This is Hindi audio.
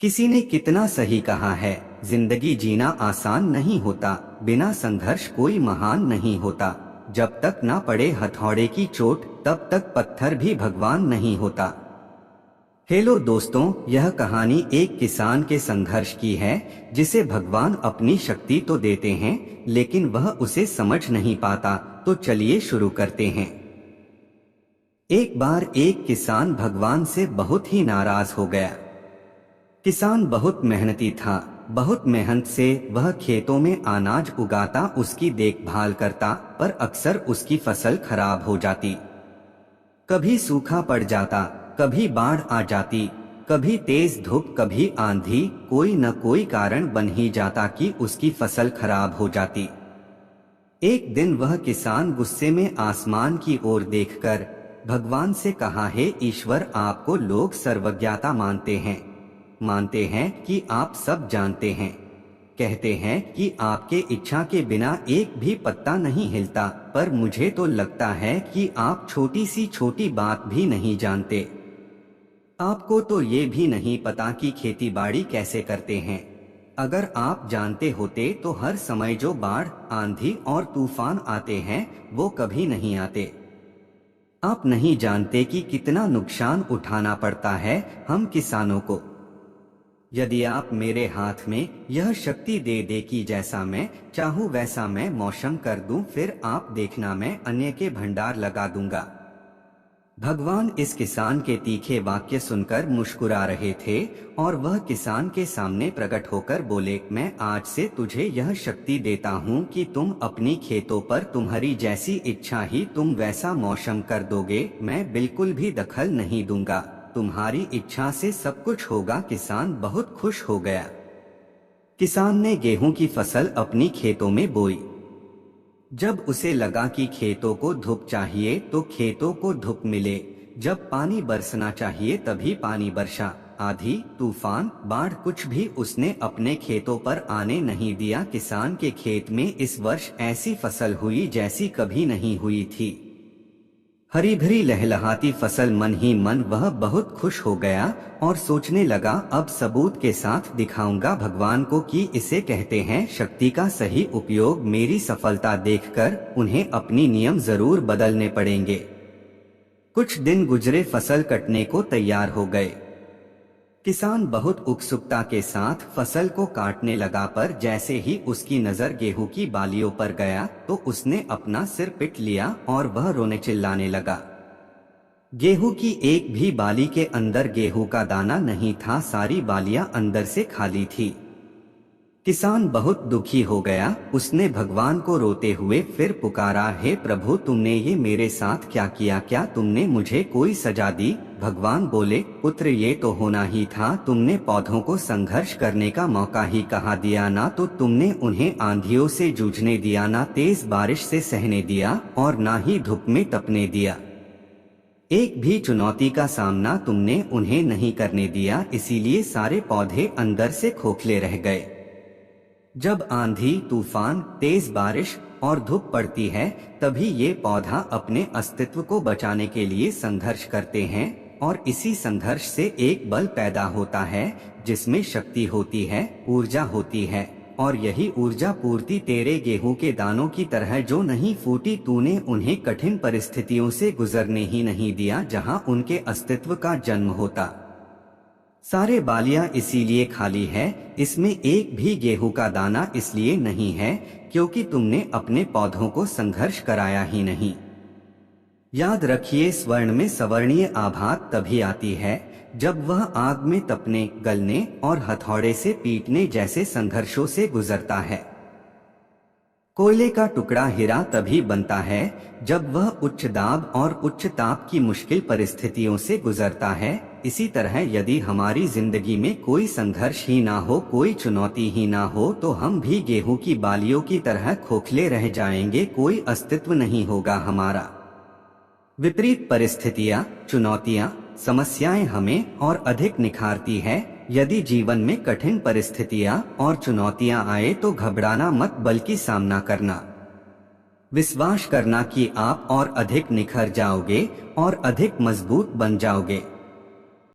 किसी ने कितना सही कहा है, जिंदगी जीना आसान नहीं होता, बिना संघर्ष कोई महान नहीं होता। जब तक ना पड़े हथौड़े की चोट, तब तक पत्थर भी भगवान नहीं होता। हेलो दोस्तों, यह कहानी एक किसान के संघर्ष की है, जिसे भगवान अपनी शक्ति तो देते हैं, लेकिन वह उसे समझ नहीं पाता। तो चलिए शुरू करते हैं। एक बार एक किसान भगवान से बहुत ही नाराज हो गया। किसान बहुत मेहनती था। बहुत मेहनत से वह खेतों में अनाज उगाता, उसकी देखभाल करता, पर अक्सर उसकी फसल खराब हो जाती। कभी सूखा पड़ जाता, कभी बाढ़ आ जाती, कभी तेज धूप, कभी आंधी, कोई न कोई कारण बन ही जाता कि उसकी फसल खराब हो जाती। एक दिन वह किसान गुस्से में आसमान की ओर देखकर भगवान से कहा, हे ईश्वर, आपको लोग सर्वज्ञता मानते हैं कि आप सब जानते हैं। कहते हैं कि आपके इच्छा के बिना एक भी पत्ता नहीं हिलता, पर मुझे तो लगता है कि आप छोटी सी छोटी बात भी नहीं जानते। आपको तो ये भी नहीं पता कि खेती बाड़ी कैसे करते हैं। अगर आप जानते होते तो हर समय जो बाढ़, आंधी और तूफान आते हैं, वो कभी नहीं आते। आप नहीं जानते कि कितना नुकसान उठाना पड़ता है हम किसानों को। यदि आप मेरे हाथ में यह शक्ति दे दे कि जैसा मैं चाहूँ वैसा मैं मौसम कर दूं, फिर आप देखना मैं अन्य के भंडार लगा दूंगा। भगवान इस किसान के तीखे वाक्य सुनकर मुस्कुरा रहे थे और वह किसान के सामने प्रकट होकर बोले, मैं आज से तुझे यह शक्ति देता हूँ कि तुम अपनी खेतों पर तुम्हारी जैसी इच्छा ही तुम वैसा मौसम कर दोगे। मैं बिल्कुल भी दखल नहीं दूंगा, तुम्हारी इच्छा से सब कुछ होगा। किसान बहुत खुश हो गया। किसान ने गेहूं की फसल अपनी खेतों में बोई। जब उसे लगा कि खेतों को धूप चाहिए तो खेतों को धूप मिले, जब पानी बरसना चाहिए तभी पानी बरसा। आंधी, तूफान, बाढ़, कुछ भी उसने अपने खेतों पर आने नहीं दिया। किसान के खेत में इस वर्ष ऐसी फसल हुई जैसी कभी नहीं हुई थी। हरी भरी लहलहाती फसल। मन ही मन वह बहुत खुश हो गया और सोचने लगा, अब सबूत के साथ दिखाऊंगा भगवान को कि इसे कहते हैं शक्ति का सही उपयोग। मेरी सफलता देखकर उन्हें अपनी नियम जरूर बदलने पड़ेंगे। कुछ दिन गुजरे, फसल कटने को तैयार हो गए। किसान बहुत उत्सुकता के साथ फसल को काटने लगा, पर जैसे ही उसकी नजर गेहूं की बालियों पर गया तो उसने अपना सिर पीट लिया और वह रोने चिल्लाने लगा। गेहूं की एक भी बाली के अंदर गेहूं का दाना नहीं था, सारी बालियां अंदर से खाली थी। किसान बहुत दुखी हो गया। उसने भगवान को रोते हुए फिर पुकारा, हे प्रभु, तुमने ये मेरे साथ क्या किया? क्या तुमने मुझे कोई सजा दी? भगवान बोले, पुत्र, ये तो होना ही था। तुमने पौधों को संघर्ष करने का मौका ही कहाँ दिया? ना तो तुमने उन्हें आंधियों से जूझने दिया, ना तेज बारिश से सहने दिया, और ना ही धूप में तपने दिया। एक भी चुनौती का सामना तुमने उन्हें नहीं करने दिया, इसीलिए सारे पौधे अंदर से खोखले रह गए। जब आंधी, तूफान, तेज बारिश और धूप पड़ती है, तभी ये पौधा अपने अस्तित्व को बचाने के लिए संघर्ष करते हैं, और इसी संघर्ष से एक बल पैदा होता है जिसमें शक्ति होती है, ऊर्जा होती है। और यही ऊर्जा पूर्ति तेरे गेहूं के दानों की तरह जो नहीं फूटी। तूने उन्हें कठिन परिस्थितियों से गुजरने ही नहीं दिया जहां उनके अस्तित्व का जन्म होता। सारे बालियां इसीलिए खाली है, इसमें एक भी गेहूं का दाना इसलिए नहीं है क्योंकि तुमने अपने पौधों को संघर्ष कराया ही नहीं। याद रखिए, स्वर्ण में सवर्णीय आभा तभी आती है जब वह आग में तपने, गलने और हथौड़े से पीटने जैसे संघर्षों से गुजरता है। कोयले का टुकड़ा हीरा तभी बनता है जब वह उच्च दाब और उच्च ताप की मुश्किल परिस्थितियों से गुजरता है। इसी तरह यदि हमारी जिंदगी में कोई संघर्ष ही ना हो, कोई चुनौती ही ना हो, तो हम भी गेहूं की बालियों की तरह खोखले रह जाएंगे। कोई अस्तित्व नहीं होगा हमारा। विपरीत परिस्थितियां, चुनौतियां, समस्याएं हमें और अधिक निखारती है। यदि जीवन में कठिन परिस्थितियां और चुनौतियां आए तो घबराना मत, बल्कि सामना करना। विश्वास करना कि आप और अधिक निखर जाओगे और अधिक मजबूत बन जाओगे।